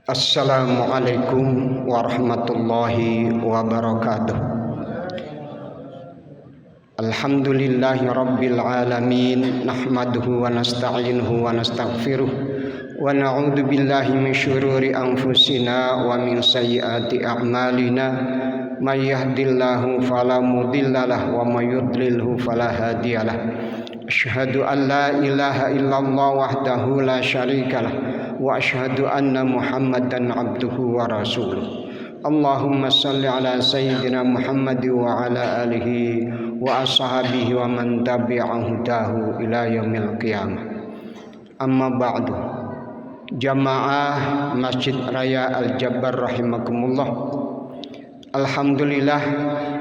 Assalamualaikum warahmatullahi wabarakatuh. Alhamdulillahi rabbil alamin. Nahmaduhu wa nasta'inuhu wa nastaghfiruh wa na'udzu billahi min syururi anfusina wa min sayyiati a'malina. May yahdihillahu fala mudhillalah wa may yudlilhu fala hadiyalah. Asyhadu an la ilaha illallah wahdahu la syarikalah wa asyhadu anna Muhammadan abduhu wa rasuluh. Allahumma salli ala sayyidina Muhammad wa ala alihi wa ashabihi wa man tabi'a hudahu ila yaumil qiyamah. Amma ba'du. Jamaah Masjid Raya Al-Jabbar rahimakumullah. Alhamdulillah,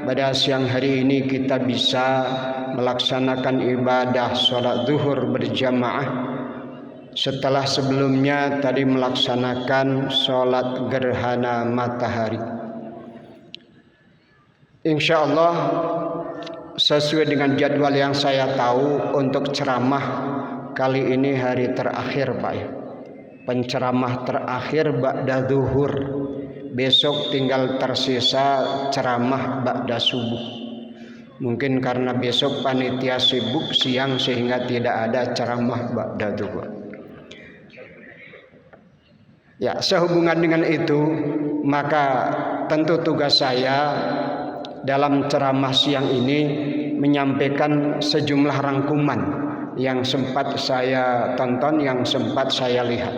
pada siang hari ini kita bisa melaksanakan ibadah sholat zuhur berjamaah setelah sebelumnya tadi melaksanakan sholat gerhana matahari. Insya Allah sesuai dengan jadwal yang saya tahu, untuk ceramah kali ini hari terakhir Pak ya. Penceramah terakhir ba'da zuhur. Besok tinggal tersisa ceramah ba'da subuh. Mungkin karena besok panitia sibuk siang sehingga tidak ada ceramah ba'da zuhur. Ya, sehubungan dengan itu, maka tentu tugas saya dalam ceramah siang ini menyampaikan sejumlah rangkuman yang sempat saya tonton, yang sempat saya lihat.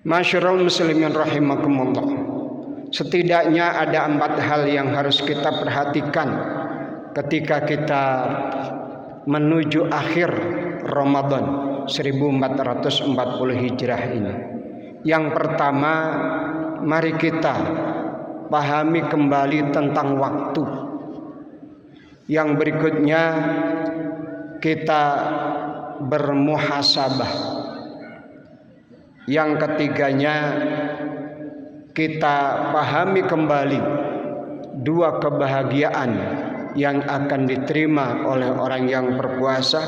Masyarul muslimin rahimakumullah. Setidaknya ada 4 hal yang harus kita perhatikan ketika kita menuju akhir Ramadan 1440 Hijrah ini. Yang pertama, mari kita pahami kembali tentang waktu. Yang berikutnya, kita bermuhasabah. Yang ketiganya, kita pahami kembali 2 kebahagiaan yang akan diterima oleh orang yang berpuasa.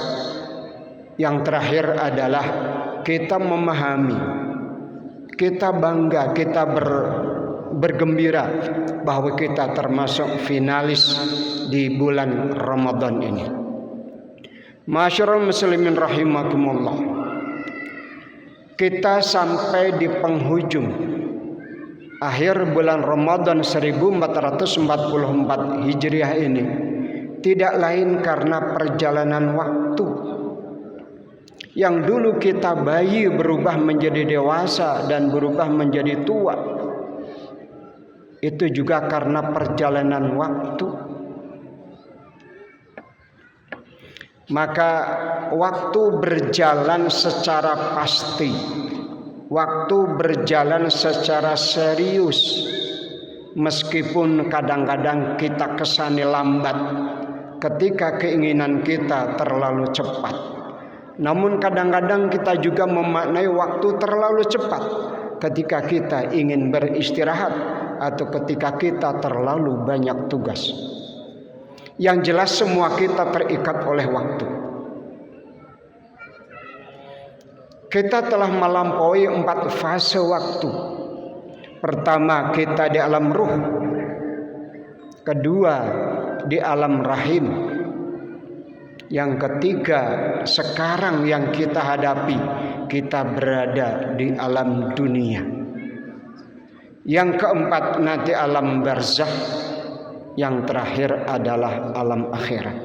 Yang terakhir adalah kita memahami, kita bangga, kita bergembira bahwa kita termasuk finalis di bulan Ramadan ini. Masyarul muslimin rahimakumullah. Kita sampai di penghujung akhir bulan Ramadan 1444 Hijriah ini tidak lain karena perjalanan waktu. Yang dulu kita bayi berubah menjadi dewasa dan berubah menjadi tua, itu juga karena perjalanan waktu. Maka waktu berjalan secara pasti, waktu berjalan secara serius, meskipun kadang-kadang kita kesani lambat ketika keinginan kita terlalu cepat. Namun kadang-kadang kita juga memaknai waktu terlalu cepat ketika kita ingin beristirahat atau ketika kita terlalu banyak tugas. Yang jelas semua kita terikat oleh waktu. Kita telah melampaui 4 fase waktu. Pertama, kita di alam ruh. Kedua, di alam rahim. Yang ketiga, sekarang yang kita hadapi, kita berada di alam dunia. Yang keempat, nanti alam barzakh. Yang terakhir adalah alam akhirat.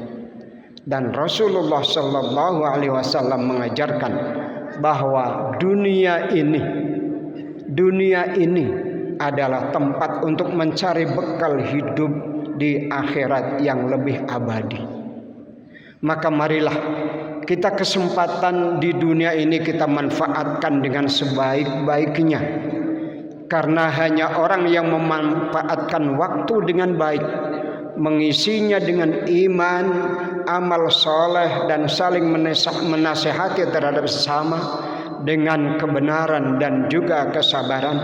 Dan Rasulullah Shallallahu Alaihi Wasallam mengajarkan bahwa dunia ini adalah tempat untuk mencari bekal hidup di akhirat yang lebih abadi. Maka marilah kita kesempatan di dunia ini kita manfaatkan dengan sebaik-baiknya. Karena hanya orang yang memanfaatkan waktu dengan baik, mengisinya dengan iman, amal soleh, dan saling menasehati terhadap sesama dengan kebenaran dan juga kesabaran,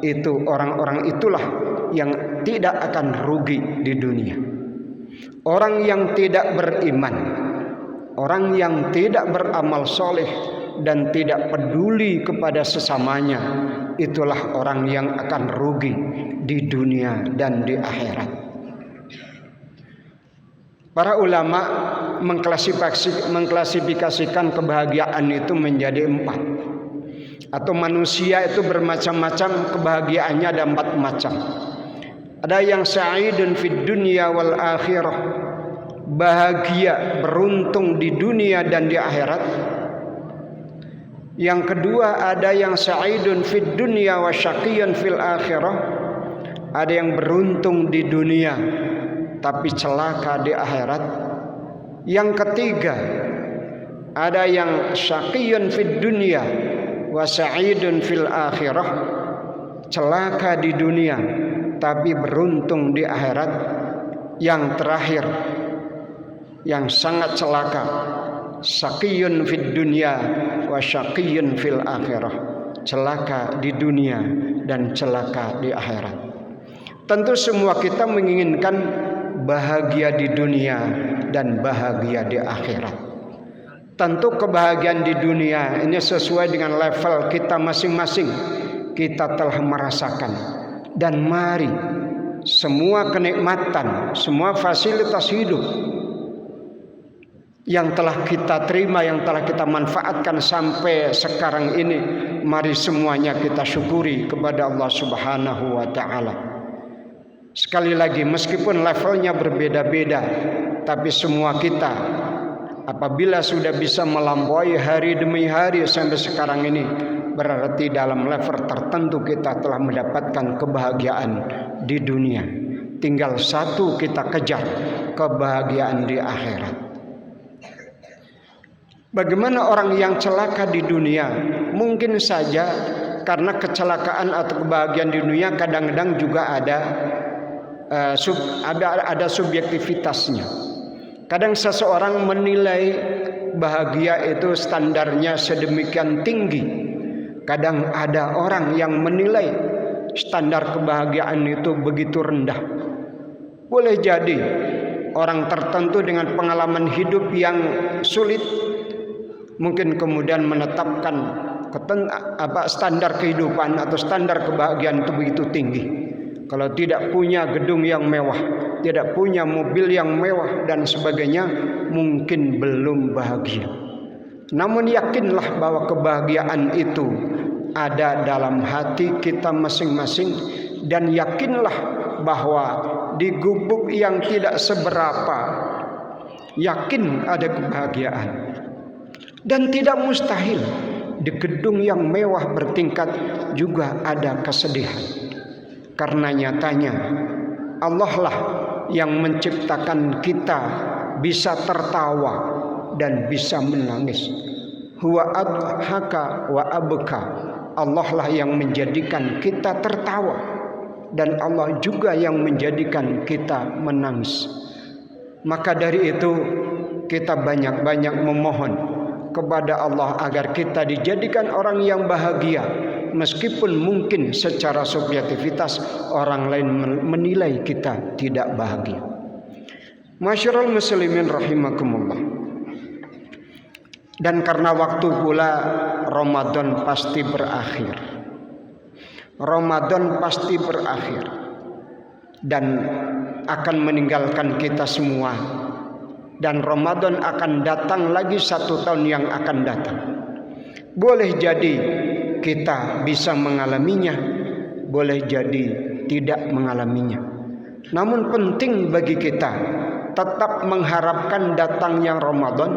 itu orang-orang itulah yang tidak akan rugi di dunia. Orang yang tidak beriman, orang yang tidak beramal soleh dan tidak peduli kepada sesamanya, itulah orang yang akan rugi di dunia dan di akhirat. Para ulama mengklasifikasikan kebahagiaan itu menjadi 4. Atau manusia itu bermacam-macam, kebahagiaannya ada 4 macam. Ada yang sa'idun fid dunya wal akhirah, bahagia, beruntung di dunia dan di akhirat. Yang kedua ada yang sa'idun fid dunya wa syaqiyun fil akhirah, ada yang beruntung di dunia tapi celaka di akhirat. Yang ketiga ada yang syaqiyun fid dunya wa sa'idun fil akhirah, celaka di dunia tapi beruntung di akhirat. Yang terakhir yang sangat celaka, syaqiyun fid dunya wa syaqiyun fil akhirah, celaka di dunia dan celaka di akhirat. Tentu semua kita menginginkan bahagia di dunia dan bahagia di akhirat. Tentu kebahagiaan di dunia ini sesuai dengan level kita masing-masing, kita telah merasakan. Dan mari semua kenikmatan, semua fasilitas hidup yang telah kita terima, yang telah kita manfaatkan sampai sekarang ini, mari semuanya kita syukuri kepada Allah Subhanahu wa ta'ala. Sekali lagi, meskipun levelnya berbeda-beda, tapi semua kita apabila sudah bisa melampaui hari demi hari sampai sekarang ini, berarti dalam level tertentu kita telah mendapatkan kebahagiaan di dunia. Tinggal satu kita kejar, kebahagiaan di akhirat. Bagaimana orang yang celaka di dunia? Mungkin saja karena kecelakaan atau kebahagiaan di dunia kadang-kadang juga ada subjektivitasnya. Kadang seseorang menilai bahagia itu standarnya sedemikian tinggi. Kadang ada orang yang menilai standar kebahagiaan itu begitu rendah. Boleh jadi orang tertentu dengan pengalaman hidup yang sulit mungkin kemudian menetapkan standar kehidupan atau standar kebahagiaan itu begitu tinggi. Kalau tidak punya gedung yang mewah, tidak punya mobil yang mewah dan sebagainya, mungkin belum bahagia. Namun yakinlah bahwa kebahagiaan itu ada dalam hati kita masing-masing, dan yakinlah bahwa di gubuk yang tidak seberapa, yakin ada kebahagiaan. Dan tidak mustahil di gedung yang mewah bertingkat juga ada kesedihan. Karena nyatanya Allah lah yang menciptakan kita bisa tertawa dan bisa menangis. Huwa adhaka wa abka. Allah lah yang menjadikan kita tertawa, dan Allah juga yang menjadikan kita menangis. Maka dari itu kita banyak-banyak memohon kepada Allah agar kita dijadikan orang yang bahagia, meskipun mungkin secara subjektivitas orang lain menilai kita tidak bahagia. Masyarul muslimin rahimakumullah. Dan karena waktu pula Ramadan pasti berakhir. Ramadan pasti berakhir dan akan meninggalkan kita semua. Dan Ramadan akan datang lagi 1 tahun yang akan datang. Boleh jadi kita bisa mengalaminya, boleh jadi tidak mengalaminya. Namun penting bagi kita tetap mengharapkan datangnya Ramadan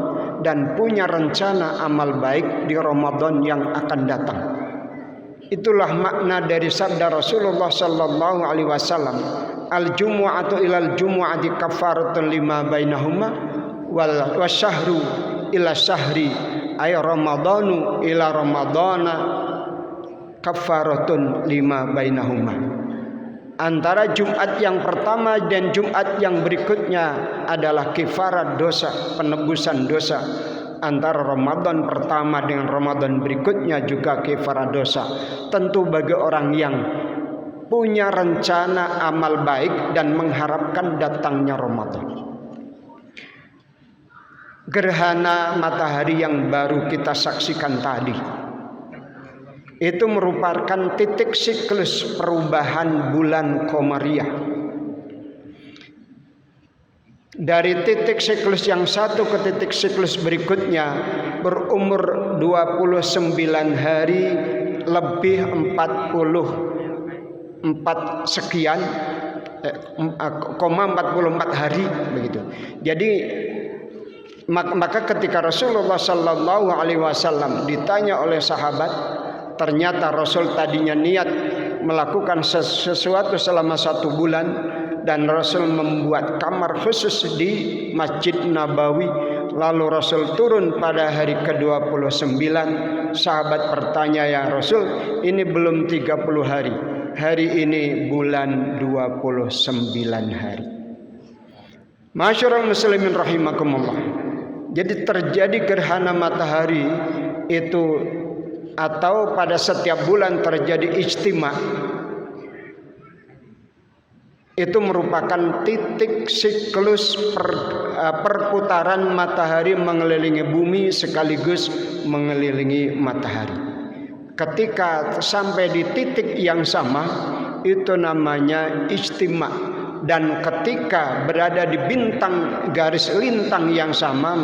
dan punya rencana amal baik di Ramadan yang akan datang. Itulah makna dari sabda Rasulullah sallallahu alaihi wasallam, al-jumu'atu ilal jumu'ati kafaratun lima bainahuma wal wasyahru ila syahri ay ramadanu ila ramadana kafaratun lima bainahuma. Antara Jumat yang pertama dan Jumat yang berikutnya adalah kifarat dosa, penebusan dosa. Antara Ramadan pertama dengan Ramadan berikutnya juga kifarat dosa. Tentu bagi orang yang punya rencana amal baik dan mengharapkan datangnya Ramadan. Gerhana matahari yang baru kita saksikan tadi itu merupakan titik siklus perubahan bulan Qamariyah. Dari titik siklus yang satu ke titik siklus berikutnya berumur 29 hari lebih 44 sekian 44 hari begitu. Jadi maka ketika Rasulullah Sallallahu Alaihi Wasallam ditanya oleh sahabat, ternyata Rasul tadinya niat melakukan sesuatu selama 1 bulan, dan Rasul membuat kamar khusus di Masjid Nabawi. Lalu Rasul turun pada hari ke-29. Sahabat bertanya, ya Rasul, ini belum 30 hari. Hari ini bulan 29 hari. Masyarul muslimin rahimakumullah. Jadi terjadi gerhana matahari itu, atau pada setiap bulan terjadi ijtima, itu merupakan titik siklus perputaran matahari mengelilingi bumi sekaligus mengelilingi matahari. Ketika sampai di titik yang sama, itu namanya ijtima. Dan ketika berada di garis lintang yang sama,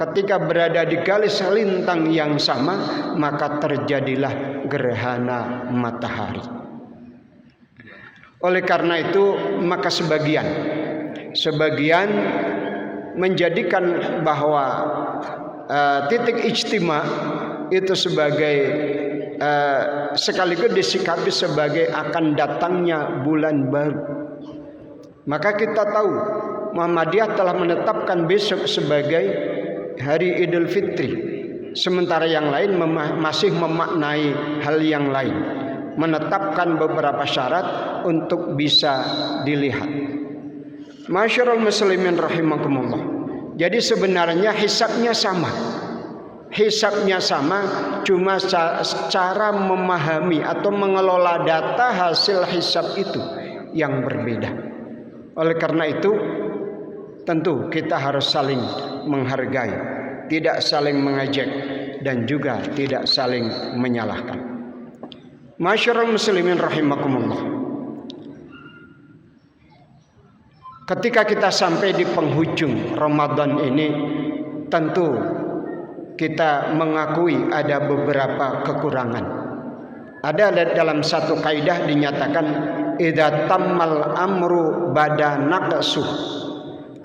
ketika berada di garis lintang yang sama, maka terjadilah gerhana matahari. Oleh karena itu, maka sebagian menjadikan bahwa titik ijtima itu sebagai sekaligus disikapi sebagai akan datangnya bulan baru. Maka kita tahu Muhammadiyah telah menetapkan besok sebagai hari Idul Fitri, sementara yang lain masih memaknai hal yang lain, menetapkan beberapa syarat untuk bisa dilihat. Masyarul muslimin rahimakumullah. Jadi sebenarnya hisabnya sama. Hisabnya sama, cuma cara memahami atau mengelola data hasil hisab itu yang berbeda. Oleh karena itu, tentu kita harus saling menghargai, tidak saling mengejek, dan juga tidak saling menyalahkan. Masyarul muslimin rahimakumullah. Ketika kita sampai di penghujung Ramadan ini, tentu kita mengakui ada beberapa kekurangan. Ada dalam satu kaidah dinyatakan, idza tammal amru bada naqsuh.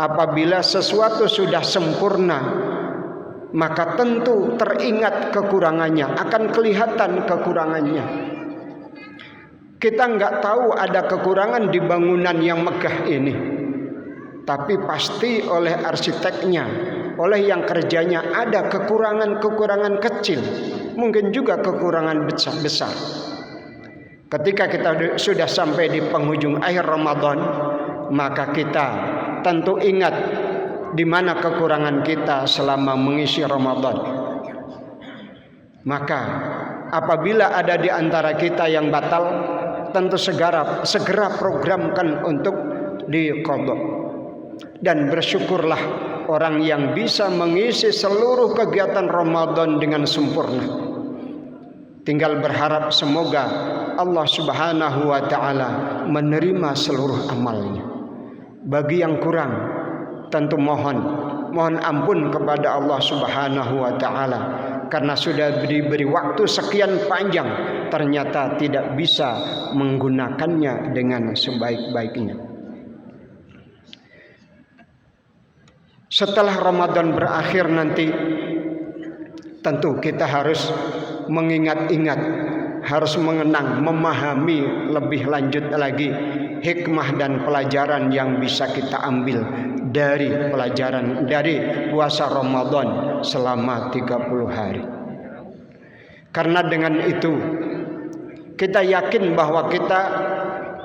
Apabila sesuatu sudah sempurna, maka tentu teringat kekurangannya, akan kelihatan kekurangannya. Kita nggak tahu ada kekurangan di bangunan yang megah ini, tapi pasti oleh arsiteknya, oleh yang kerjanya ada kekurangan-kekurangan kecil, mungkin juga kekurangan besar. Ketika kita sudah sampai di penghujung akhir Ramadan, maka kita tentu ingat di mana kekurangan kita selama mengisi Ramadan. Maka apabila ada di antara kita yang batal, tentu segera programkan untuk diqadha. Dan bersyukurlah orang yang bisa mengisi seluruh kegiatan Ramadan dengan sempurna. Tinggal berharap semoga Allah Subhanahu wa Ta'ala menerima seluruh amalnya. Bagi yang kurang, tentu mohon ampun kepada Allah Subhanahu wa Ta'ala, karena sudah diberi waktu sekian panjang, ternyata tidak bisa menggunakannya dengan sebaik-baiknya. Setelah Ramadan berakhir nanti, tentu kita harus mengingat-ingat, harus mengenang, memahami lebih lanjut lagi hikmah dan pelajaran yang bisa kita ambil dari puasa Ramadan selama 30 hari. Karena dengan itu kita yakin bahwa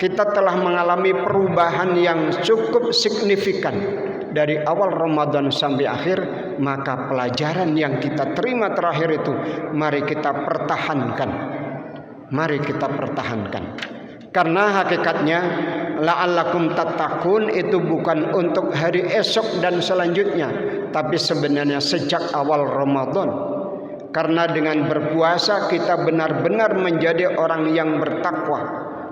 kita telah mengalami perubahan yang cukup signifikan dari awal Ramadan sampai akhir. Maka pelajaran yang kita terima terakhir itu mari kita pertahankan. Karena hakikatnya la'allakum tattaqun itu bukan untuk hari esok dan selanjutnya, tapi sebenarnya sejak awal Ramadan. Karena dengan berpuasa kita benar-benar menjadi orang yang bertakwa,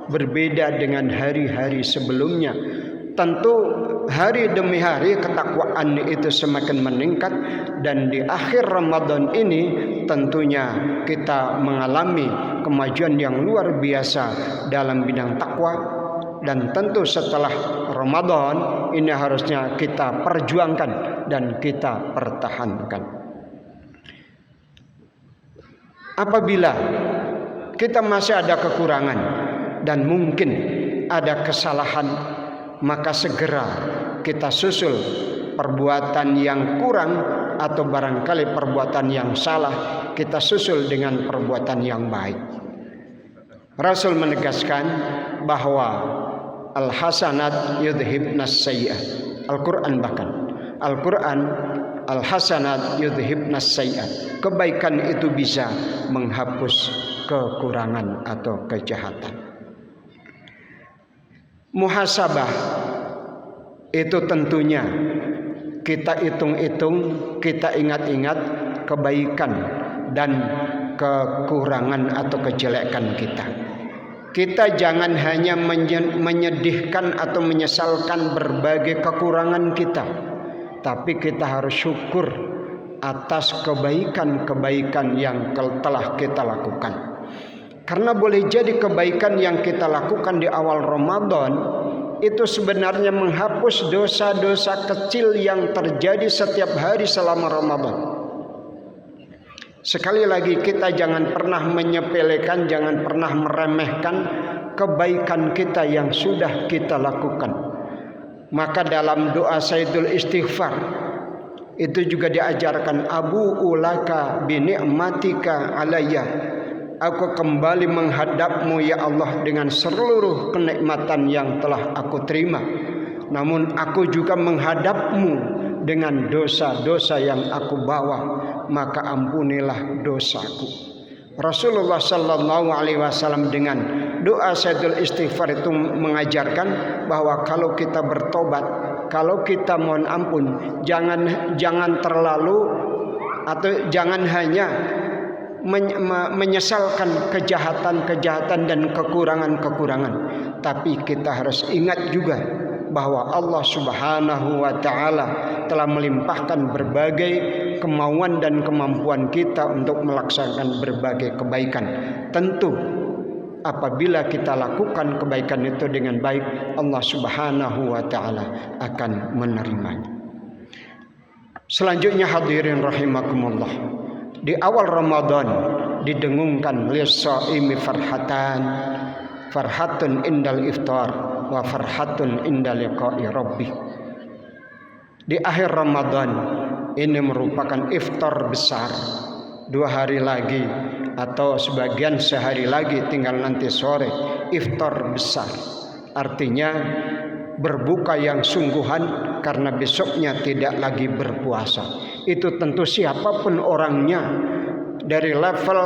berbeda dengan hari-hari sebelumnya. Tentu hari demi hari ketakwaan itu semakin meningkat, dan di akhir Ramadan ini tentunya kita mengalami kemajuan yang luar biasa dalam bidang takwa. Dan tentu setelah Ramadan ini harusnya kita perjuangkan dan kita pertahankan. Apabila kita masih ada kekurangan dan mungkin ada kesalahan, maka segera kita susul perbuatan yang kurang atau barangkali perbuatan yang salah, kita susul dengan perbuatan yang baik. Rasul menegaskan bahwa al-hasanat yudhibnas sayyi'at. Al-Quran bahkan al-hasanat yudhibnas sayyi'at. Kebaikan itu bisa menghapus kekurangan atau kejahatan. Muhasabah itu tentunya kita hitung-hitung, kita ingat-ingat kebaikan dan kekurangan atau kejelekan kita. Kita jangan hanya menyedihkan atau menyesalkan berbagai kekurangan kita, tapi kita harus syukur atas kebaikan-kebaikan yang telah kita lakukan. Karena boleh jadi kebaikan yang kita lakukan di awal Ramadan itu sebenarnya menghapus dosa-dosa kecil yang terjadi setiap hari selama Ramadan. Sekali lagi, kita jangan pernah menyepelekan, jangan pernah meremehkan kebaikan kita yang sudah kita lakukan. Maka dalam doa Sayyidul Istighfar itu juga diajarkan, Abu ulaka bi ni'matika alayya. Aku kembali menghadapmu ya Allah dengan seluruh kenikmatan yang telah aku terima. Namun aku juga menghadapmu dengan dosa-dosa yang aku bawa, maka ampunilah dosaku. Rasulullah sallallahu alaihi wasallam dengan doa Sayyidul Istighfar itu mengajarkan bahwa kalau kita bertobat, kalau kita mohon ampun, jangan terlalu atau jangan hanya menyesalkan kejahatan-kejahatan dan kekurangan-kekurangan, tapi kita harus ingat juga bahwa Allah Subhanahu wa taala telah melimpahkan berbagai kemauan dan kemampuan kita untuk melaksanakan berbagai kebaikan. Tentu apabila kita lakukan kebaikan itu dengan baik, Allah Subhanahu wa taala akan menerimanya. Selanjutnya hadirin rahimakumullah, di awal Ramadan didengungkan lis-shaimi farhatun indal iftar wa farhatun indal liqa'i rabbih. Di akhir Ramadan ini merupakan iftar besar. 2 hari lagi atau sebagian sehari lagi, tinggal nanti sore, iftar besar. Artinya berbuka yang sungguhan karena besoknya tidak lagi berpuasa. Itu tentu siapapun orangnya, dari level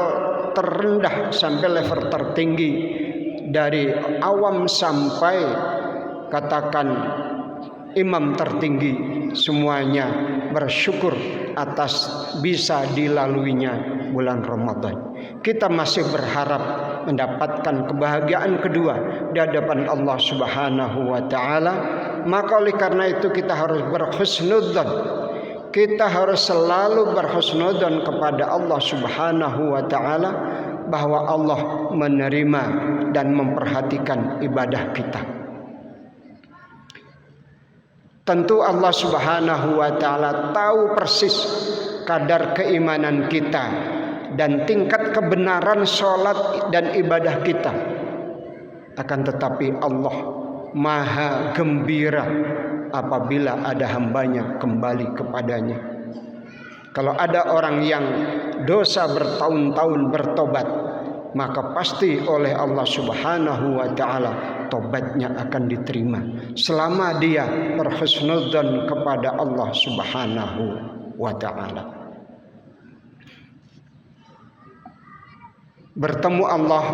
terendah sampai level tertinggi, dari awam sampai katakan imam tertinggi, semuanya bersyukur atas bisa dilaluinya bulan Ramadan. Kita masih berharap mendapatkan kebahagiaan kedua di hadapan Allah Subhanahu wa taala. Maka oleh karena itu kita harus berhusnudzon. Kita harus selalu berhusnudzon kepada Allah Subhanahu wa taala bahwa Allah menerima dan memperhatikan ibadah kita. Tentu Allah Subhanahu wa taala tahu persis kadar keimanan kita dan tingkat kebenaran sholat dan ibadah kita. Akan tetapi Allah maha gembira apabila ada hambanya kembali kepadanya. Kalau ada orang yang dosa bertahun-tahun bertobat, maka pasti oleh Allah Subhanahu wa taala tobatnya akan diterima selama dia berhusnudzon kepada Allah Subhanahu wa taala. Bertemu Allah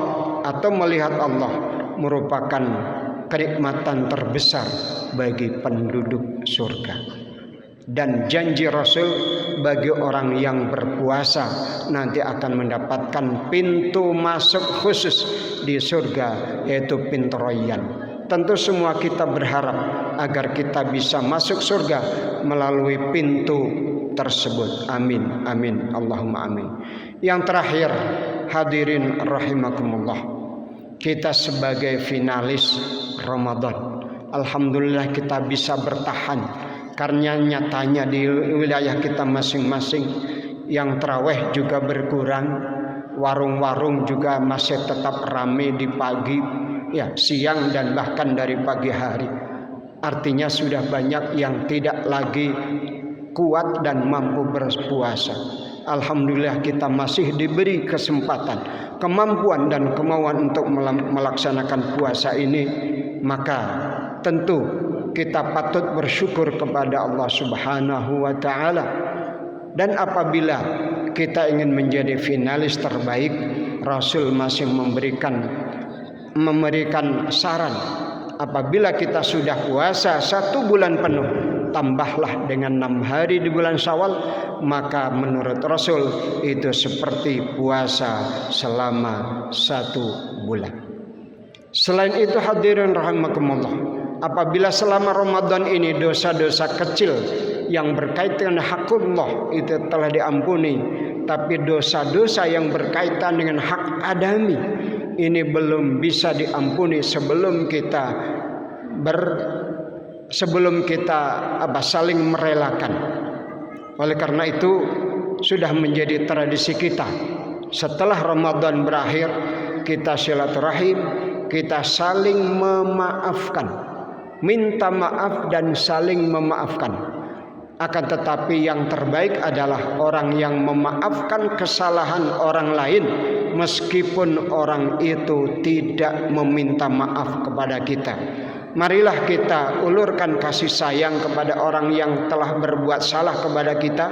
atau melihat Allah merupakan kenikmatan terbesar bagi penduduk surga. Dan janji Rasul bagi orang yang berpuasa nanti akan mendapatkan pintu masuk khusus di surga, yaitu pintu Rayyan. Tentu semua kita berharap agar kita bisa masuk surga melalui pintu tersebut. Amin, amin, Allahumma amin. Yang terakhir, hadirin rahimakumullah, kita sebagai finalis Ramadan, alhamdulillah kita bisa bertahan, karena nyatanya di wilayah kita masing-masing yang tarawih juga berkurang, warung-warung juga masih tetap ramai di pagi, ya, siang dan bahkan dari pagi hari. Artinya sudah banyak yang tidak lagi kuat dan mampu berpuasa. Alhamdulillah kita masih diberi kesempatan, kemampuan dan kemauan untuk melaksanakan puasa ini. Maka tentu kita patut bersyukur kepada Allah Subhanahu wa taala. Dan apabila kita ingin menjadi finalis terbaik, Rasul masih memberikan saran, apabila kita sudah puasa 1 bulan penuh, tambahlah dengan 6 hari di bulan Syawal, maka menurut Rasul itu seperti puasa selama 1 bulan. Selain itu hadirin rahimakumullah, apabila selama Ramadan ini dosa-dosa kecil yang berkaitan dengan hakullah itu telah diampuni, tapi dosa-dosa yang berkaitan dengan hak adami ini belum bisa diampuni sebelum kita saling merelakan. Oleh karena itu sudah menjadi tradisi kita, setelah Ramadan berakhir kita silaturahim, kita saling memaafkan, minta maaf dan saling memaafkan. Akan tetapi yang terbaik adalah orang yang memaafkan kesalahan orang lain meskipun orang itu tidak meminta maaf kepada kita. Marilah kita ulurkan kasih sayang kepada orang yang telah berbuat salah kepada kita.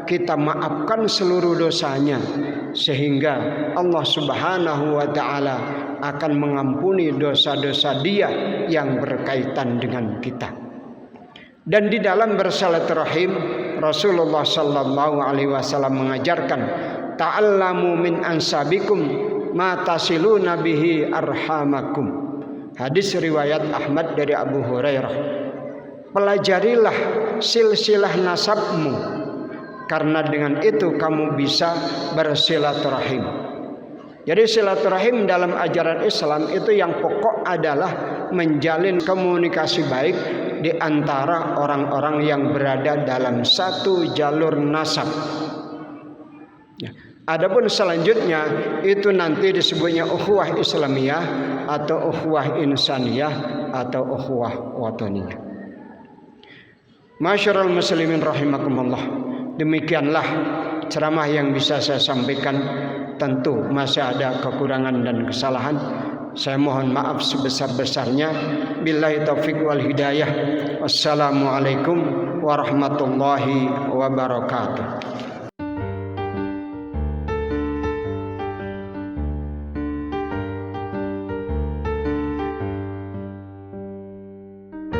Kita maafkan seluruh dosanya, sehingga Allah Subhanahu wa taala akan mengampuni dosa-dosa dia yang berkaitan dengan kita. Dan di dalam bersilaturahim, Rasulullah sallallahu alaihi wasallam mengajarkan, ta'allamu min ansabikum ma tasiluna bihi arhamakum. Hadis riwayat Ahmad dari Abu Hurairah. Pelajarilah silsilah nasabmu, karena dengan itu kamu bisa bersilaturahim. Jadi silaturahim dalam ajaran Islam itu yang pokok adalah menjalin komunikasi baik di antara orang-orang yang berada dalam satu jalur nasab. Adapun selanjutnya itu nanti disebutnya ukhuwah Islamiyah atau ukhuwah insaniyah atau ukhuwah wataniyah. Masyarul muslimin rahimakumullah. Demikianlah ceramah yang bisa saya sampaikan. Tentu masih ada kekurangan dan kesalahan. Saya mohon maaf sebesar-besarnya. Billahi taufik wal hidayah. Wassalamualaikum warahmatullahi wabarakatuh.